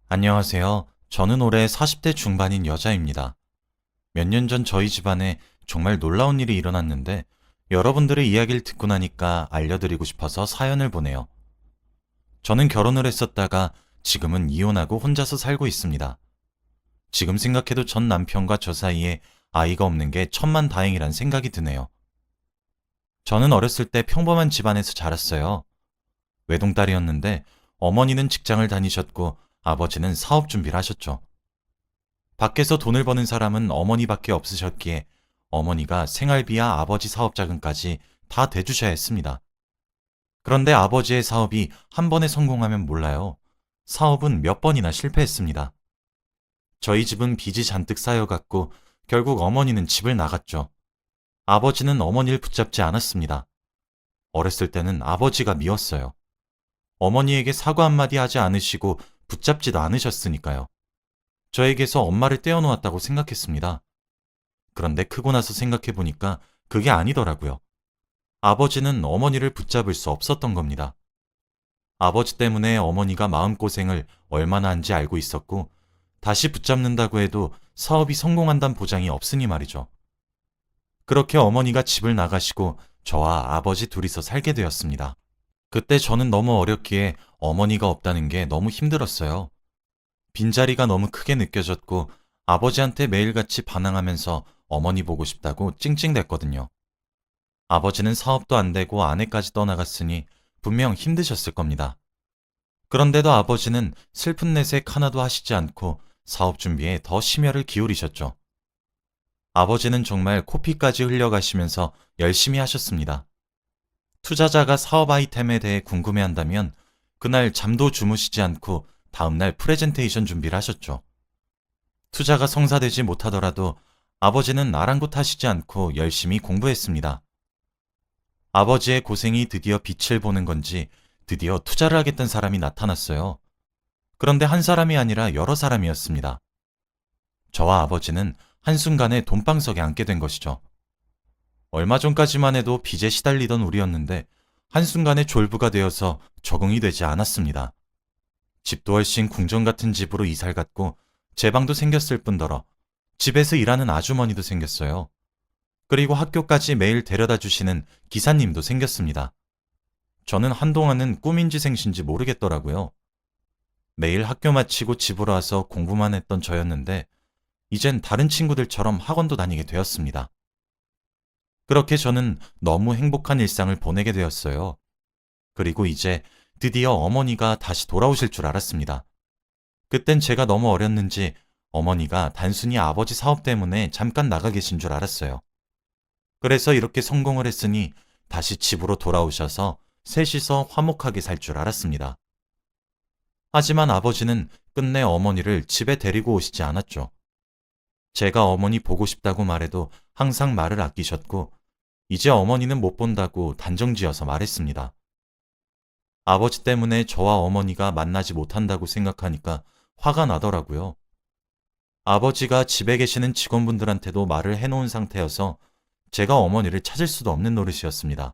안녕하세요. 저는 올해 40대 중반인 여자입니다. 몇 년 전 저희 집안에 정말 놀라운 일이 일어났는데 여러분들의 이야기를 듣고 나니까 알려드리고 싶어서 사연을 보내요. 저는 결혼을 했었다가 지금은 이혼하고 혼자서 살고 있습니다. 지금 생각해도 전 남편과 저 사이에 아이가 없는 게 천만다행이란 생각이 드네요. 저는 어렸을 때 평범한 집안에서 자랐어요. 외동딸이었는데 어머니는 직장을 다니셨고 아버지는 사업 준비를 하셨죠. 밖에서 돈을 버는 사람은 어머니밖에 없으셨기에 어머니가 생활비와 아버지 사업 자금까지 다 대주셔야 했습니다. 그런데 아버지의 사업이 한 번에 성공하면 몰라요. 사업은 몇 번이나 실패했습니다. 저희 집은 빚이 잔뜩 쌓여갔고 결국 어머니는 집을 나갔죠. 아버지는 어머니를 붙잡지 않았습니다. 어렸을 때는 아버지가 미웠어요. 어머니에게 사과 한마디 하지 않으시고 붙잡지도 않으셨으니까요. 저에게서 엄마를 떼어놓았다고 생각했습니다. 그런데 크고 나서 생각해보니까 그게 아니더라고요. 아버지는 어머니를 붙잡을 수 없었던 겁니다. 아버지 때문에 어머니가 마음고생을 얼마나 한지 알고 있었고, 다시 붙잡는다고 해도 사업이 성공한다는 보장이 없으니 말이죠. 그렇게 어머니가 집을 나가시고 저와 아버지 둘이서 살게 되었습니다. 그때 저는 너무 어렸기에 어머니가 없다는 게 너무 힘들었어요. 빈자리가 너무 크게 느껴졌고 아버지한테 매일같이 반항하면서 어머니 보고 싶다고 찡찡댔거든요. 아버지는 사업도 안 되고 아내까지 떠나갔으니 분명 힘드셨을 겁니다. 그런데도 아버지는 슬픈 내색 하나도 하시지 않고 사업 준비에 더 심혈을 기울이셨죠. 아버지는 정말 코피까지 흘려가시면서 열심히 하셨습니다. 투자자가 사업 아이템에 대해 궁금해한다면 그날 잠도 주무시지 않고 다음날 프레젠테이션 준비를 하셨죠. 투자가 성사되지 못하더라도 아버지는 아랑곳하시지 않고 열심히 공부했습니다. 아버지의 고생이 드디어 빛을 보는 건지 드디어 투자를 하겠다는 사람이 나타났어요. 그런데 한 사람이 아니라 여러 사람이었습니다. 저와 아버지는 한순간에 돈방석에 앉게 된 것이죠. 얼마 전까지만 해도 빚에 시달리던 우리였는데 한순간에 졸부가 되어서 적응이 되지 않았습니다. 집도 훨씬 궁전 같은 집으로 이사를 갔고 제 방도 생겼을 뿐더러 집에서 일하는 아주머니도 생겼어요. 그리고 학교까지 매일 데려다 주시는 기사님도 생겼습니다. 저는 한동안은 꿈인지 생신지 모르겠더라고요. 매일 학교 마치고 집으로 와서 공부만 했던 저였는데 이젠 다른 친구들처럼 학원도 다니게 되었습니다. 그렇게 저는 너무 행복한 일상을 보내게 되었어요. 그리고 이제 드디어 어머니가 다시 돌아오실 줄 알았습니다. 그땐 제가 너무 어렸는지 어머니가 단순히 아버지 사업 때문에 잠깐 나가 계신 줄 알았어요. 그래서 이렇게 성공을 했으니 다시 집으로 돌아오셔서 셋이서 화목하게 살 줄 알았습니다. 하지만 아버지는 끝내 어머니를 집에 데리고 오시지 않았죠. 제가 어머니 보고 싶다고 말해도 항상 말을 아끼셨고, 이제 어머니는 못 본다고 단정지어서 말했습니다. 아버지 때문에 저와 어머니가 만나지 못한다고 생각하니까 화가 나더라고요. 아버지가 집에 계시는 직원분들한테도 말을 해놓은 상태여서 제가 어머니를 찾을 수도 없는 노릇이었습니다.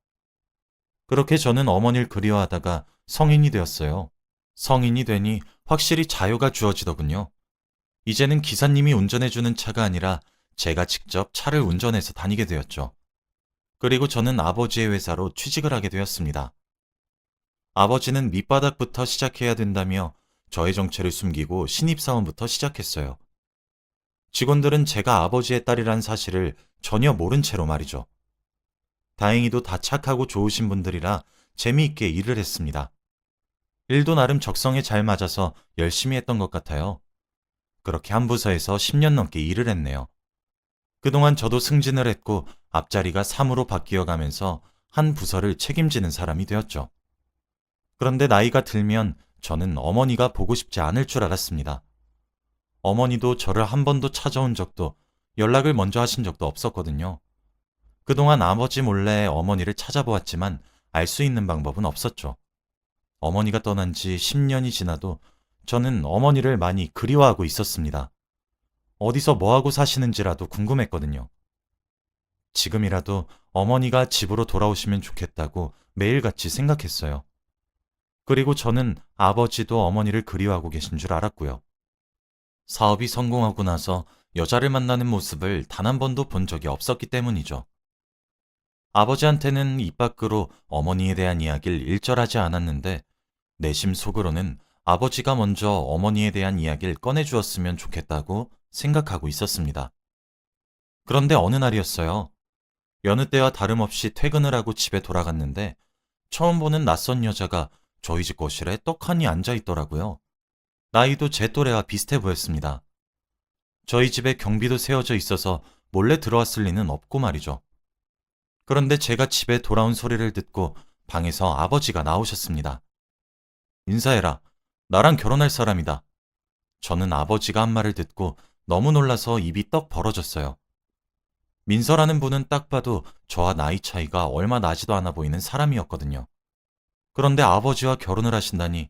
그렇게 저는 어머니를 그리워하다가 성인이 되었어요. 성인이 되니 확실히 자유가 주어지더군요. 이제는 기사님이 운전해주는 차가 아니라 제가 직접 차를 운전해서 다니게 되었죠. 그리고 저는 아버지의 회사로 취직을 하게 되었습니다. 아버지는 밑바닥부터 시작해야 된다며 저의 정체를 숨기고 신입사원부터 시작했어요. 직원들은 제가 아버지의 딸이란 사실을 전혀 모른 채로 말이죠. 다행히도 다 착하고 좋으신 분들이라 재미있게 일을 했습니다. 일도 나름 적성에 잘 맞아서 열심히 했던 것 같아요. 그렇게 한 부서에서 10년 넘게 일을 했네요. 그동안 저도 승진을 했고 앞자리가 3으로 바뀌어 가면서 한 부서를 책임지는 사람이 되었죠. 그런데 나이가 들면 저는 어머니가 보고 싶지 않을 줄 알았습니다. 어머니도 저를 한 번도 찾아온 적도 연락을 먼저 하신 적도 없었거든요. 그동안 아버지 몰래 어머니를 찾아보았지만 알 수 있는 방법은 없었죠. 어머니가 떠난 지 10년이 지나도 저는 어머니를 많이 그리워하고 있었습니다. 어디서 뭐하고 사시는지라도 궁금했거든요. 지금이라도 어머니가 집으로 돌아오시면 좋겠다고 매일같이 생각했어요. 그리고 저는 아버지도 어머니를 그리워하고 계신 줄 알았고요. 사업이 성공하고 나서 여자를 만나는 모습을 단 한 번도 본 적이 없었기 때문이죠. 아버지한테는 입 밖으로 어머니에 대한 이야기를 일절하지 않았는데 내심 속으로는 아버지가 먼저 어머니에 대한 이야기를 꺼내주었으면 좋겠다고 생각하고 있었습니다. 그런데 어느 날이었어요. 여느 때와 다름없이 퇴근을 하고 집에 돌아갔는데 처음 보는 낯선 여자가 저희 집 거실에 떡하니 앉아 있더라고요. 나이도 제 또래와 비슷해 보였습니다. 저희 집에 경비도 세워져 있어서 몰래 들어왔을 리는 없고 말이죠. 그런데 제가 집에 돌아온 소리를 듣고 방에서 아버지가 나오셨습니다. 인사해라. 나랑 결혼할 사람이다. 저는 아버지가 한 말을 듣고 너무 놀라서 입이 떡 벌어졌어요. 민서라는 분은 딱 봐도 저와 나이 차이가 얼마 나지도 않아 보이는 사람이었거든요. 그런데 아버지와 결혼을 하신다니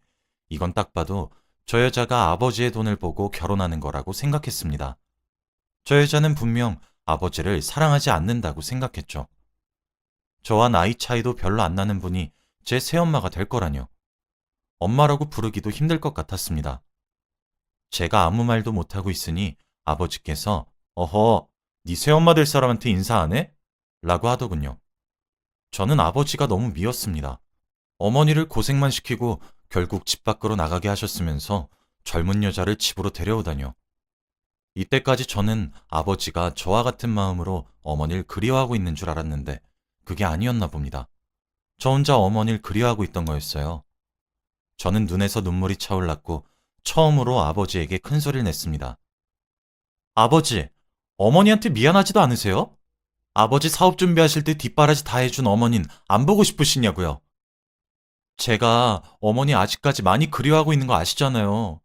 이건 딱 봐도 저 여자가 아버지의 돈을 보고 결혼하는 거라고 생각했습니다. 저 여자는 분명 아버지를 사랑하지 않는다고 생각했죠. 저와 나이 차이도 별로 안 나는 분이 제 새엄마가 될 거라뇨. 엄마라고 부르기도 힘들 것 같았습니다. 제가 아무 말도 못하고 있으니 아버지께서 어허, 네 새엄마 될 사람한테 인사 안 해? 라고 하더군요. 저는 아버지가 너무 미웠습니다. 어머니를 고생만 시키고 결국 집 밖으로 나가게 하셨으면서 젊은 여자를 집으로 데려오다뇨. 이때까지 저는 아버지가 저와 같은 마음으로 어머니를 그리워하고 있는 줄 알았는데 그게 아니었나 봅니다. 저 혼자 어머니를 그리워하고 있던 거였어요. 저는 눈에서 눈물이 차올랐고 처음으로 아버지에게 큰 소리를 냈습니다. 아버지, 어머니한테 미안하지도 않으세요? 아버지 사업 준비하실 때 뒷바라지 다 해준 어머닌 안 보고 싶으시냐고요. 제가 어머니 아직까지 많이 그리워하고 있는 거 아시잖아요.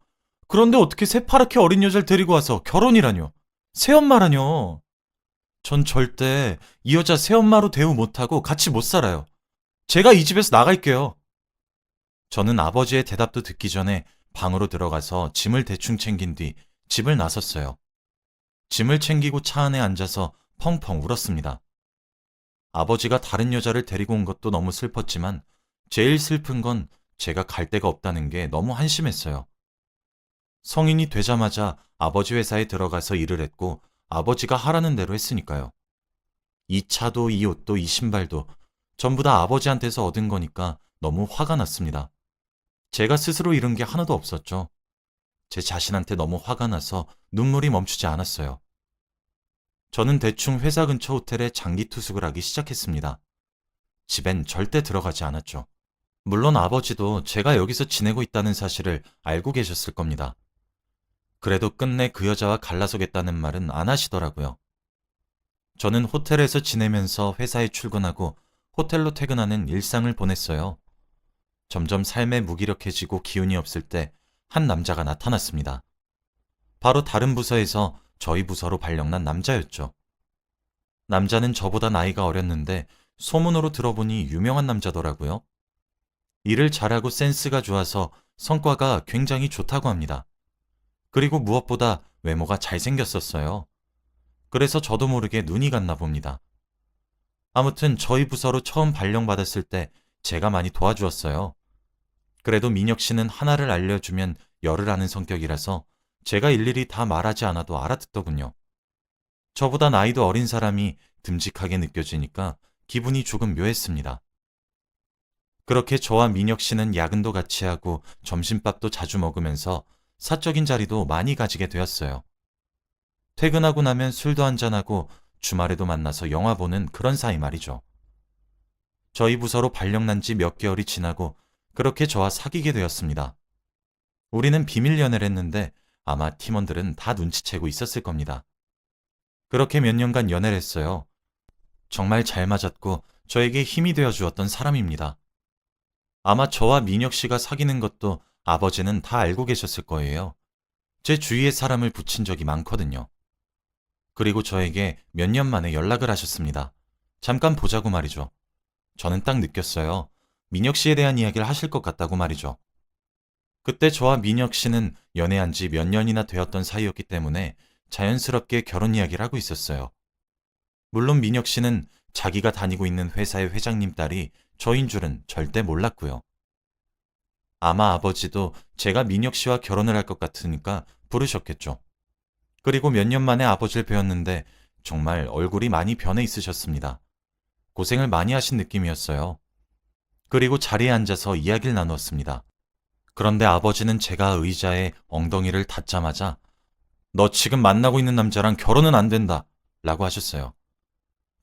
그런데 어떻게 새파랗게 어린 여자를 데리고 와서 결혼이라뇨. 새엄마라뇨. 전 절대 이 여자 새엄마로 대우 못하고 같이 못 살아요. 제가 이 집에서 나갈게요. 저는 아버지의 대답도 듣기 전에 방으로 들어가서 짐을 대충 챙긴 뒤 집을 나섰어요. 짐을 챙기고 차 안에 앉아서 펑펑 울었습니다. 아버지가 다른 여자를 데리고 온 것도 너무 슬펐지만 제일 슬픈 건 제가 갈 데가 없다는 게 너무 한심했어요. 성인이 되자마자 아버지 회사에 들어가서 일을 했고 아버지가 하라는 대로 했으니까요. 이 차도 이 옷도 이 신발도 전부 다 아버지한테서 얻은 거니까 너무 화가 났습니다. 제가 스스로 잃은 게 하나도 없었죠. 제 자신한테 너무 화가 나서 눈물이 멈추지 않았어요. 저는 대충 회사 근처 호텔에 장기 투숙을 하기 시작했습니다. 집엔 절대 들어가지 않았죠. 물론 아버지도 제가 여기서 지내고 있다는 사실을 알고 계셨을 겁니다. 그래도 끝내 그 여자와 갈라서겠다는 말은 안 하시더라고요. 저는 호텔에서 지내면서 회사에 출근하고 호텔로 퇴근하는 일상을 보냈어요. 점점 삶에 무기력해지고 기운이 없을 때 한 남자가 나타났습니다. 바로 다른 부서에서 저희 부서로 발령난 남자였죠. 남자는 저보다 나이가 어렸는데 소문으로 들어보니 유명한 남자더라고요. 일을 잘하고 센스가 좋아서 성과가 굉장히 좋다고 합니다. 그리고 무엇보다 외모가 잘생겼었어요. 그래서 저도 모르게 눈이 갔나 봅니다. 아무튼 저희 부서로 처음 발령받았을 때 제가 많이 도와주었어요. 그래도 민혁 씨는 하나를 알려주면 열을 아는 성격이라서 제가 일일이 다 말하지 않아도 알아듣더군요. 저보다 나이도 어린 사람이 듬직하게 느껴지니까 기분이 조금 묘했습니다. 그렇게 저와 민혁 씨는 야근도 같이 하고 점심밥도 자주 먹으면서 사적인 자리도 많이 가지게 되었어요. 퇴근하고 나면 술도 한잔하고 주말에도 만나서 영화 보는 그런 사이 말이죠. 저희 부서로 발령난 지 몇 개월이 지나고 그렇게 저와 사귀게 되었습니다. 우리는 비밀 연애를 했는데 아마 팀원들은 다 눈치채고 있었을 겁니다. 그렇게 몇 년간 연애를 했어요. 정말 잘 맞았고 저에게 힘이 되어 주었던 사람입니다. 아마 저와 민혁 씨가 사귀는 것도 아버지는 다 알고 계셨을 거예요. 제 주위에 사람을 붙인 적이 많거든요. 그리고 저에게 몇 년 만에 연락을 하셨습니다. 잠깐 보자고 말이죠. 저는 딱 느꼈어요. 민혁 씨에 대한 이야기를 하실 것 같다고 말이죠. 그때 저와 민혁 씨는 연애한 지 몇 년이나 되었던 사이였기 때문에 자연스럽게 결혼 이야기를 하고 있었어요. 물론 민혁 씨는 자기가 다니고 있는 회사의 회장님 딸이 저인 줄은 절대 몰랐고요. 아마 아버지도 제가 민혁 씨와 결혼을 할 것 같으니까 부르셨겠죠. 그리고 몇 년 만에 아버지를 뵈었는데 정말 얼굴이 많이 변해 있으셨습니다. 고생을 많이 하신 느낌이었어요. 그리고 자리에 앉아서 이야기를 나누었습니다. 그런데 아버지는 제가 의자에 엉덩이를 닿자마자 너 지금 만나고 있는 남자랑 결혼은 안 된다 라고 하셨어요.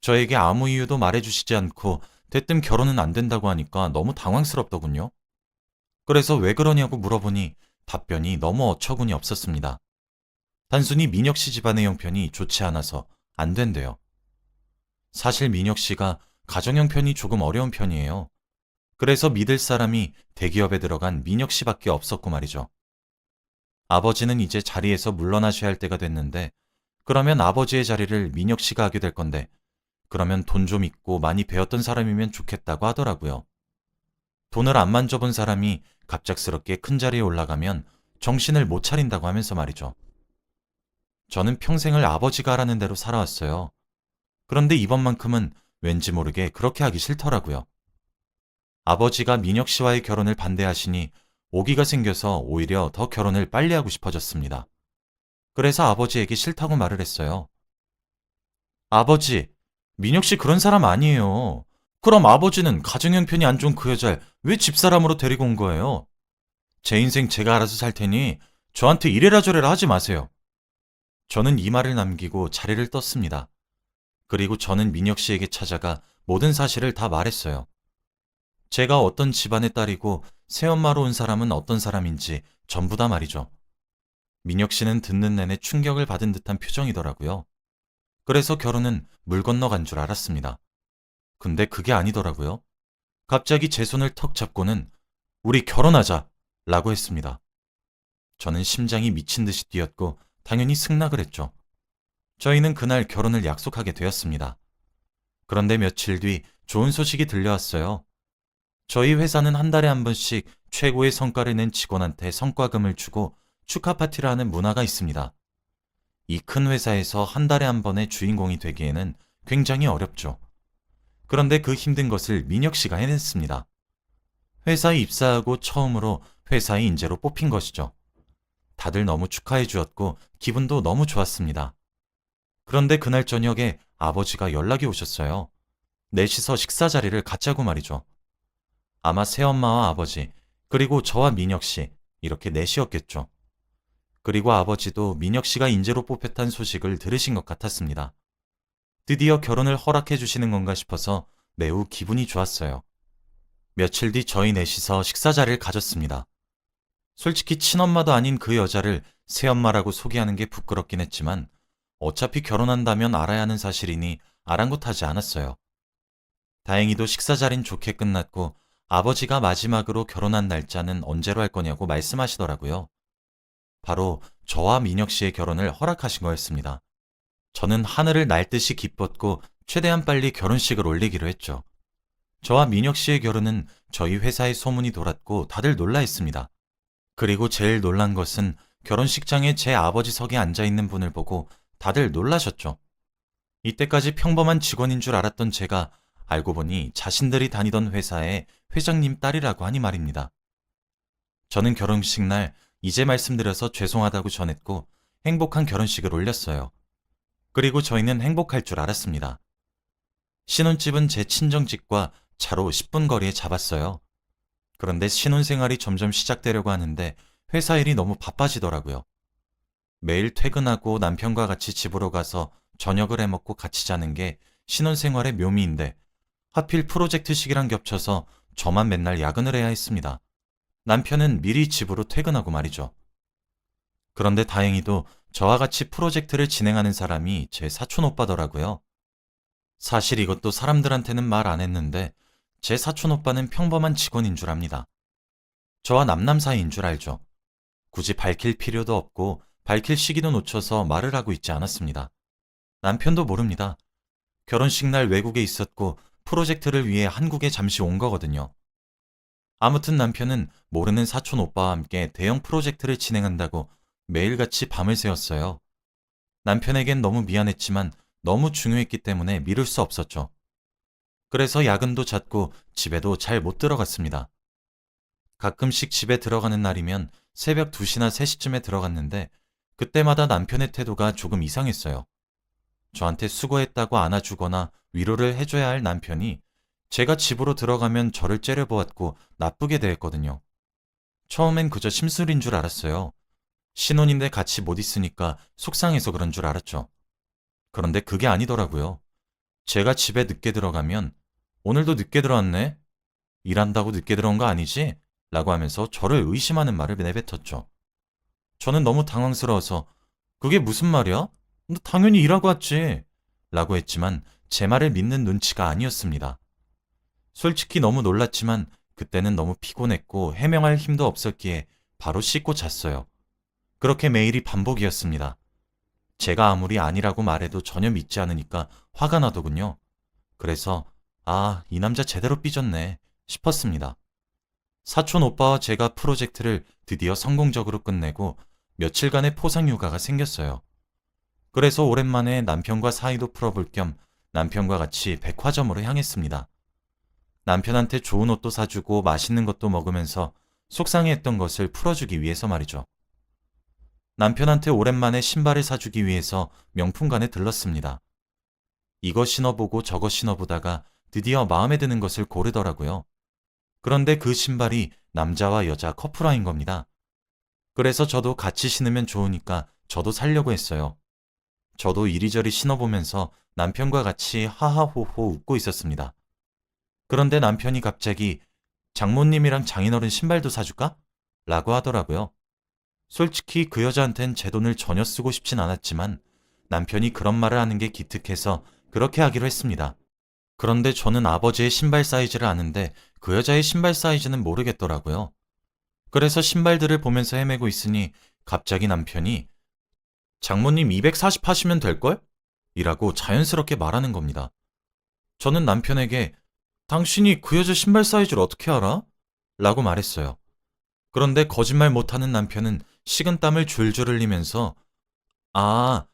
저에게 아무 이유도 말해주시지 않고 대뜸 결혼은 안 된다고 하니까 너무 당황스럽더군요. 그래서 왜 그러냐고 물어보니 답변이 너무 어처구니 없었습니다. 단순히 민혁 씨 집안의 형편이 좋지 않아서 안 된대요. 사실 민혁 씨가 가정 형편이 조금 어려운 편이에요. 그래서 믿을 사람이 대기업에 들어간 민혁 씨밖에 없었고 말이죠. 아버지는 이제 자리에서 물러나셔야 할 때가 됐는데 그러면 아버지의 자리를 민혁 씨가 하게 될 건데 그러면 돈 좀 있고 많이 배웠던 사람이면 좋겠다고 하더라고요. 돈을 안 만져본 사람이 갑작스럽게 큰 자리에 올라가면 정신을 못 차린다고 하면서 말이죠. 저는 평생을 아버지가 하라는 대로 살아왔어요. 그런데 이번만큼은 왠지 모르게 그렇게 하기 싫더라고요. 아버지가 민혁 씨와의 결혼을 반대하시니 오기가 생겨서 오히려 더 결혼을 빨리 하고 싶어졌습니다. 그래서 아버지에게 싫다고 말을 했어요. 아버지, 민혁 씨 그런 사람 아니에요. 그럼 아버지는 가정 형편이 안 좋은 그 여자를 왜 집사람으로 데리고 온 거예요? 제 인생 제가 알아서 살 테니 저한테 이래라 저래라 하지 마세요. 저는 이 말을 남기고 자리를 떴습니다. 그리고 저는 민혁 씨에게 찾아가 모든 사실을 다 말했어요. 제가 어떤 집안의 딸이고 새엄마로 온 사람은 어떤 사람인지 전부 다 말이죠. 민혁 씨는 듣는 내내 충격을 받은 듯한 표정이더라고요. 그래서 결혼은 물 건너간 줄 알았습니다. 근데 그게 아니더라고요. 갑자기 제 손을 턱 잡고는 우리 결혼하자 라고 했습니다. 저는 심장이 미친 듯이 뛰었고 당연히 승낙을 했죠. 저희는 그날 결혼을 약속하게 되었습니다. 그런데 며칠 뒤 좋은 소식이 들려왔어요. 저희 회사는 한 달에 한 번씩 최고의 성과를 낸 직원한테 성과금을 주고 축하 파티를 하는 문화가 있습니다. 이 큰 회사에서 한 달에 한 번의 주인공이 되기에는 굉장히 어렵죠. 그런데 그 힘든 것을 민혁 씨가 해냈습니다. 회사에 입사하고 처음으로 회사의 인재로 뽑힌 것이죠. 다들 너무 축하해 주었고 기분도 너무 좋았습니다. 그런데 그날 저녁에 아버지가 연락이 오셨어요. 넷이서 식사 자리를 갖자고 말이죠. 아마 새엄마와 아버지, 그리고 저와 민혁 씨, 이렇게 넷이었겠죠. 그리고 아버지도 민혁 씨가 인재로 뽑혔다는 소식을 들으신 것 같았습니다. 드디어 결혼을 허락해 주시는 건가 싶어서 매우 기분이 좋았어요. 며칠 뒤 저희 넷이서 식사 자리를 가졌습니다. 솔직히 친엄마도 아닌 그 여자를 새엄마라고 소개하는 게 부끄럽긴 했지만 어차피 결혼한다면 알아야 하는 사실이니 아랑곳하지 않았어요. 다행히도 식사 자리는 좋게 끝났고 아버지가 마지막으로 결혼한 날짜는 언제로 할 거냐고 말씀하시더라고요. 바로 저와 민혁 씨의 결혼을 허락하신 거였습니다. 저는 하늘을 날 듯이 기뻤고 최대한 빨리 결혼식을 올리기로 했죠. 저와 민혁 씨의 결혼은 저희 회사에 소문이 돌았고 다들 놀라했습니다. 그리고 제일 놀란 것은 결혼식장에 제 아버지 석에 앉아있는 분을 보고 다들 놀라셨죠. 이때까지 평범한 직원인 줄 알았던 제가 알고 보니 자신들이 다니던 회사의 회장님 딸이라고 하니 말입니다. 저는 결혼식 날 이제 말씀드려서 죄송하다고 전했고 행복한 결혼식을 올렸어요. 그리고 저희는 행복할 줄 알았습니다. 신혼집은 제 친정집과 차로 10분 거리에 잡았어요. 그런데 신혼생활이 점점 시작되려고 하는데 회사 일이 너무 바빠지더라고요. 매일 퇴근하고 남편과 같이 집으로 가서 저녁을 해먹고 같이 자는 게 신혼생활의 묘미인데 하필 프로젝트 시기랑 겹쳐서 저만 맨날 야근을 해야 했습니다. 남편은 미리 집으로 퇴근하고 말이죠. 그런데 다행히도 저와 같이 프로젝트를 진행하는 사람이 제 사촌 오빠더라고요. 사실 이것도 사람들한테는 말 안 했는데 제 사촌 오빠는 평범한 직원인 줄 압니다. 저와 남남 사이인 줄 알죠. 굳이 밝힐 필요도 없고 밝힐 시기도 놓쳐서 말을 하고 있지 않았습니다. 남편도 모릅니다. 결혼식 날 외국에 있었고 프로젝트를 위해 한국에 잠시 온 거거든요. 아무튼 남편은 모르는 사촌 오빠와 함께 대형 프로젝트를 진행한다고 매일같이 밤을 새웠어요. 남편에겐 너무 미안했지만 너무 중요했기 때문에 미룰 수 없었죠. 그래서 야근도 잦고 집에도 잘 못 들어갔습니다. 가끔씩 집에 들어가는 날이면 새벽 2시나 3시쯤에 들어갔는데 그때마다 남편의 태도가 조금 이상했어요. 저한테 수고했다고 안아주거나 위로를 해줘야 할 남편이 제가 집으로 들어가면 저를 째려보았고 나쁘게 대했거든요. 처음엔 그저 심술인 줄 알았어요. 신혼인데 같이 못 있으니까 속상해서 그런 줄 알았죠. 그런데 그게 아니더라고요. 제가 집에 늦게 들어가면 오늘도 늦게 들어왔네? 일한다고 늦게 들어온 거 아니지? 라고 하면서 저를 의심하는 말을 내뱉었죠. 저는 너무 당황스러워서 그게 무슨 말이야? 너 당연히 일하고 왔지. 라고 했지만 제 말을 믿는 눈치가 아니었습니다. 솔직히 너무 놀랐지만 그때는 너무 피곤했고 해명할 힘도 없었기에 바로 씻고 잤어요. 그렇게 매일이 반복이었습니다. 제가 아무리 아니라고 말해도 전혀 믿지 않으니까 화가 나더군요. 그래서 이 남자 제대로 삐졌네 싶었습니다. 사촌 오빠와 제가 프로젝트를 드디어 성공적으로 끝내고 며칠간의 포상휴가가 생겼어요. 그래서 오랜만에 남편과 사이도 풀어볼 겸 남편과 같이 백화점으로 향했습니다. 남편한테 좋은 옷도 사주고 맛있는 것도 먹으면서 속상해했던 것을 풀어주기 위해서 말이죠. 남편한테 오랜만에 신발을 사주기 위해서 명품관에 들렀습니다. 이거 신어보고 저거 신어보다가 드디어 마음에 드는 것을 고르더라고요. 그런데 그 신발이 남자와 여자 커플화인 겁니다. 그래서 저도 같이 신으면 좋으니까 저도 사려고 했어요. 저도 이리저리 신어보면서 남편과 같이 하하호호 웃고 있었습니다. 그런데 남편이 갑자기 장모님이랑 장인어른 신발도 사줄까? 라고 하더라고요. 솔직히 그 여자한텐 제 돈을 전혀 쓰고 싶진 않았지만 남편이 그런 말을 하는 게 기특해서 그렇게 하기로 했습니다. 그런데 저는 아버지의 신발 사이즈를 아는데 그 여자의 신발 사이즈는 모르겠더라고요. 그래서 신발들을 보면서 헤매고 있으니 갑자기 남편이 장모님 240 하시면 될걸? 이라고 자연스럽게 말하는 겁니다. 저는 남편에게 당신이 그 여자 신발 사이즈를 어떻게 알아? 라고 말했어요. 그런데 거짓말 못하는 남편은 식은땀을 줄줄 흘리면서 아,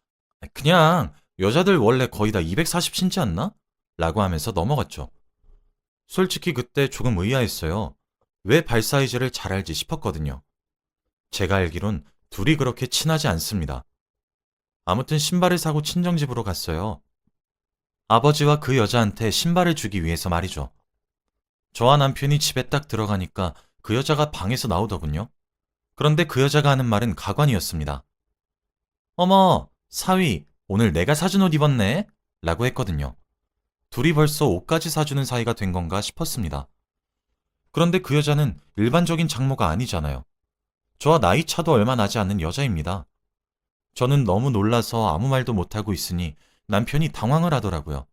그냥 여자들 원래 거의 다 240 신지 않나? 라고 하면서 넘어갔죠. 솔직히 그때 조금 의아했어요. 왜 발 사이즈를 잘 알지 싶었거든요. 제가 알기론 둘이 그렇게 친하지 않습니다. 아무튼 신발을 사고 친정집으로 갔어요. 아버지와 그 여자한테 신발을 주기 위해서 말이죠. 저와 남편이 집에 딱 들어가니까 그 여자가 방에서 나오더군요. 그런데 그 여자가 하는 말은 가관이었습니다. 어머, 사위, 오늘 내가 사준 옷 입었네? 라고 했거든요. 둘이 벌써 옷까지 사주는 사이가 된 건가 싶었습니다. 그런데 그 여자는 일반적인 장모가 아니잖아요. 저와 나이 차도 얼마 나지 않는 여자입니다. 저는 너무 놀라서 아무 말도 못하고 있으니 남편이 당황을 하더라고요.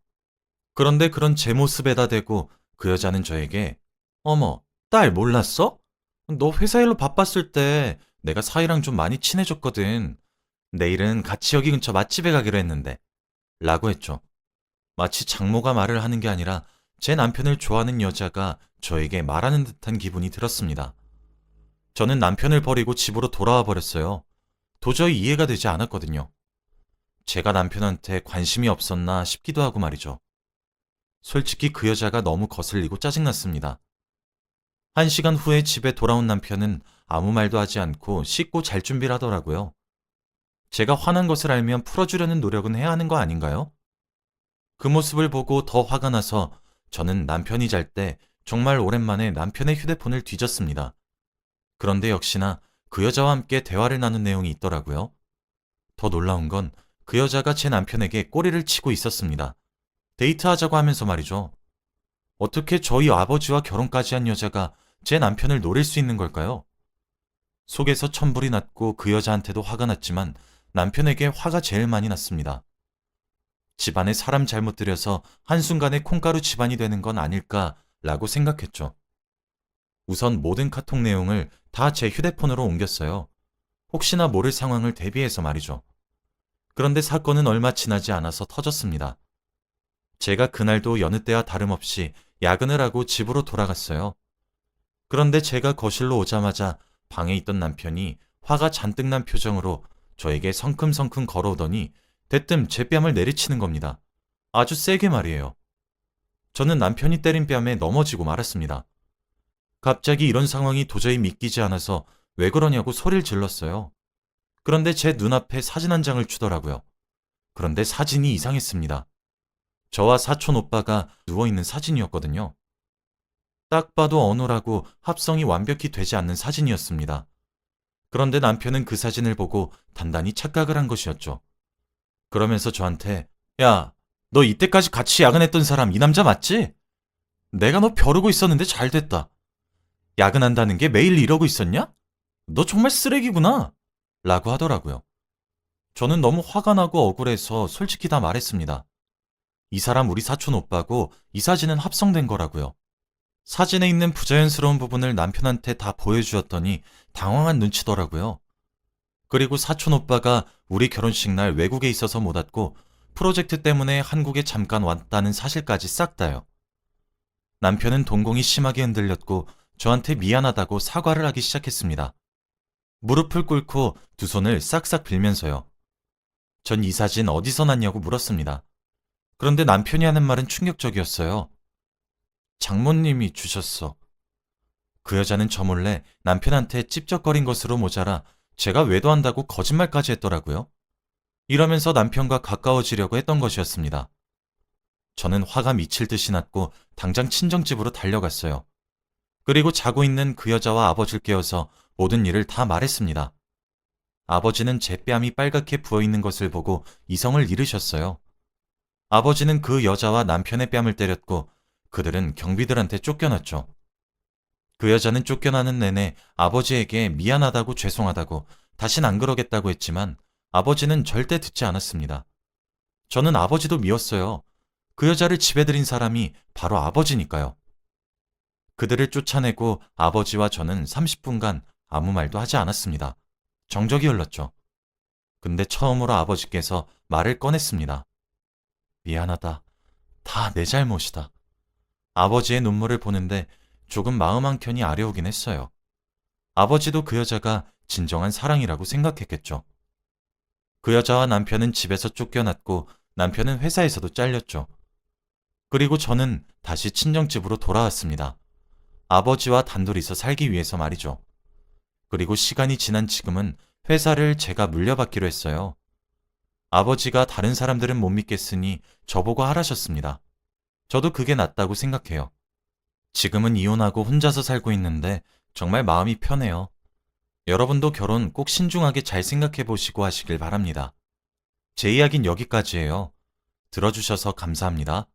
그런데 그런 제 모습에다 대고 그 여자는 저에게 어머, 딸 몰랐어? 너 회사 일로 바빴을 때 내가 사이랑 좀 많이 친해졌거든. 내일은 같이 여기 근처 맛집에 가기로 했는데 라고 했죠. 마치 장모가 말을 하는 게 아니라 제 남편을 좋아하는 여자가 저에게 말하는 듯한 기분이 들었습니다. 저는 남편을 버리고 집으로 돌아와 버렸어요. 도저히 이해가 되지 않았거든요. 제가 남편한테 관심이 없었나 싶기도 하고 말이죠. 솔직히 그 여자가 너무 거슬리고 짜증났습니다. 1시간 후에 집에 돌아온 남편은 아무 말도 하지 않고 씻고 잘 준비를 하더라고요. 제가 화난 것을 알면 풀어주려는 노력은 해야 하는 거 아닌가요? 그 모습을 보고 더 화가 나서 저는 남편이 잘 때 정말 오랜만에 남편의 휴대폰을 뒤졌습니다. 그런데 역시나 그 여자와 함께 대화를 나눈 내용이 있더라고요. 더 놀라운 건 그 여자가 제 남편에게 꼬리를 치고 있었습니다. 데이트하자고 하면서 말이죠. 어떻게 저희 아버지와 결혼까지 한 여자가 제 남편을 노릴 수 있는 걸까요? 속에서 천불이 났고 그 여자한테도 화가 났지만 남편에게 화가 제일 많이 났습니다. 집안에 사람 잘못 들여서 한순간에 콩가루 집안이 되는 건 아닐까라고 생각했죠. 우선 모든 카톡 내용을 다 제 휴대폰으로 옮겼어요. 혹시나 모를 상황을 대비해서 말이죠. 그런데 사건은 얼마 지나지 않아서 터졌습니다. 제가 그날도 여느 때와 다름없이 야근을 하고 집으로 돌아갔어요. 그런데 제가 거실로 오자마자 방에 있던 남편이 화가 잔뜩 난 표정으로 저에게 성큼성큼 걸어오더니 대뜸 제 뺨을 내리치는 겁니다. 아주 세게 말이에요. 저는 남편이 때린 뺨에 넘어지고 말았습니다. 갑자기 이런 상황이 도저히 믿기지 않아서 왜 그러냐고 소리를 질렀어요. 그런데 제 눈앞에 사진 한 장을 주더라고요. 그런데 사진이 이상했습니다. 저와 사촌 오빠가 누워있는 사진이었거든요. 딱 봐도 어눌하고 합성이 완벽히 되지 않는 사진이었습니다. 그런데 남편은 그 사진을 보고 단단히 착각을 한 것이었죠. 그러면서 저한테, 야, 너 이때까지 같이 야근했던 사람 이 남자 맞지? 내가 너 벼르고 있었는데 잘 됐다. 야근한다는 게 매일 이러고 있었냐? 너 정말 쓰레기구나. 라고 하더라고요. 저는 너무 화가 나고 억울해서 솔직히 다 말했습니다. 이 사람 우리 사촌 오빠고 이 사진은 합성된 거라고요. 사진에 있는 부자연스러운 부분을 남편한테 다 보여주었더니 당황한 눈치더라고요. 그리고 사촌 오빠가 우리 결혼식 날 외국에 있어서 못 왔고 프로젝트 때문에 한국에 잠깐 왔다는 사실까지 싹 다요. 남편은 동공이 심하게 흔들렸고 저한테 미안하다고 사과를 하기 시작했습니다. 무릎을 꿇고 두 손을 싹싹 빌면서요. 전 이 사진 어디서 났냐고 물었습니다. 그런데 남편이 하는 말은 충격적이었어요. 장모님이 주셨어. 그 여자는 저 몰래 남편한테 찝쩍거린 것으로 모자라 제가 외도한다고 거짓말까지 했더라고요. 이러면서 남편과 가까워지려고 했던 것이었습니다. 저는 화가 미칠 듯이 났고 당장 친정집으로 달려갔어요. 그리고 자고 있는 그 여자와 아버지를 깨워서 모든 일을 다 말했습니다. 아버지는 제 뺨이 빨갛게 부어있는 것을 보고 이성을 잃으셨어요. 아버지는 그 여자와 남편의 뺨을 때렸고 그들은 경비들한테 쫓겨났죠. 그 여자는 쫓겨나는 내내 아버지에게 미안하다고 죄송하다고 다신 안 그러겠다고 했지만 아버지는 절대 듣지 않았습니다. 저는 아버지도 미웠어요. 그 여자를 집에 들인 사람이 바로 아버지니까요. 그들을 쫓아내고 아버지와 저는 30분간 아무 말도 하지 않았습니다. 정적이 흘렀죠. 근데 처음으로 아버지께서 말을 꺼냈습니다. 미안하다. 다 내 잘못이다. 아버지의 눈물을 보는데 조금 마음 한켠이 아려오긴 했어요. 아버지도 그 여자가 진정한 사랑이라고 생각했겠죠. 그 여자와 남편은 집에서 쫓겨났고 남편은 회사에서도 잘렸죠. 그리고 저는 다시 친정집으로 돌아왔습니다. 아버지와 단둘이서 살기 위해서 말이죠. 그리고 시간이 지난 지금은 회사를 제가 물려받기로 했어요. 아버지가 다른 사람들은 못 믿겠으니 저보고 하라셨습니다. 저도 그게 낫다고 생각해요. 지금은 이혼하고 혼자서 살고 있는데 정말 마음이 편해요. 여러분도 결혼 꼭 신중하게 잘 생각해 보시고 하시길 바랍니다. 제 이야기는 여기까지예요. 들어주셔서 감사합니다.